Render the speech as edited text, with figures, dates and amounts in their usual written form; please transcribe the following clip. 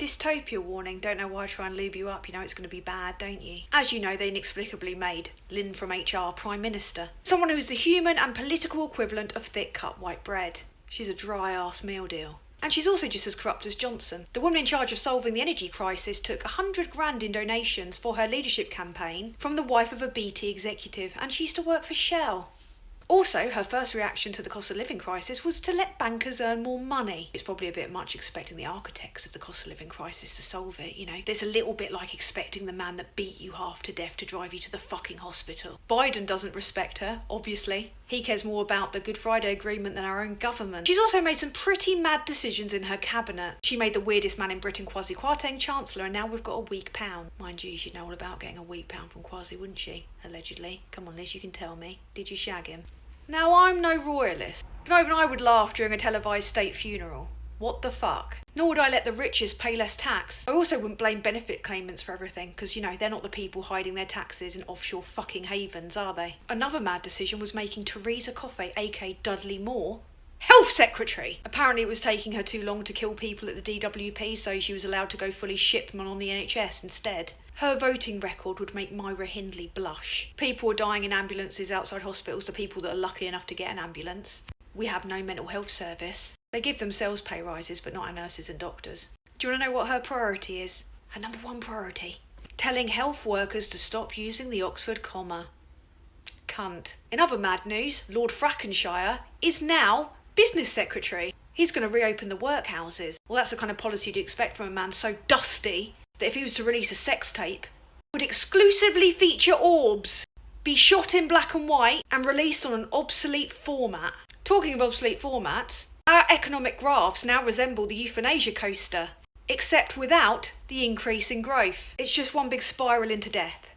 Dystopia warning, don't know why I try and lube you up, you know it's going to be bad, don't you? As you know, they inexplicably made Lynn from HR Prime Minister. Someone who is the human and political equivalent of thick-cut white bread. She's a dry-ass meal deal. And she's also just as corrupt as Johnson. The woman in charge of solving the energy crisis took 100 grand in donations for her leadership campaign from the wife of a BT executive, and she used to work for Shell. Also, her first reaction to the cost of living crisis was to let bankers earn more money. It's probably a bit much expecting the architects of the cost of living crisis to solve it, you know. There's a little bit like expecting the man that beat you half to death to drive you to the fucking hospital. Biden doesn't respect her, obviously. He cares more about the Good Friday Agreement than our own government. She's also made some pretty mad decisions in her cabinet. She made the weirdest man in Britain Kwasi Kwarteng Chancellor, and now we've got a weak pound. Mind you, she'd know all about getting a weak pound from Kwasi, wouldn't she? Allegedly. Come on, Liz, you can tell me. Did you shag him? Now, I'm no royalist, but even I would laugh during a televised state funeral. What the fuck? Nor would I let the richest pay less tax. I also wouldn't blame benefit claimants for everything, because, you know, they're not the people hiding their taxes in offshore fucking havens, are they? Another mad decision was making Theresa Coffey, aka Dudley Moore, Health Secretary. Apparently it was taking her too long to kill people at the DWP, so she was allowed to go fully shipman on the NHS instead. Her voting record would make Myra Hindley blush. People are dying in ambulances outside hospitals, the people that are lucky enough to get an ambulance. We have no mental health service. They give themselves pay rises, but not our nurses and doctors. Do you want to know what her priority is? Her number one priority? Telling health workers to stop using the Oxford comma. Cunt. In other mad news, Lord Frackenshire is now Business Secretary. He's going to reopen the workhouses. Well, that's the kind of policy you'd expect from a man so dusty that if he was to release a sex tape, it would exclusively feature orbs, be shot in black and white, and released on an obsolete format. Talking of obsolete formats, our economic graphs now resemble the euthanasia coaster, except without the increase in growth. It's just one big spiral into death.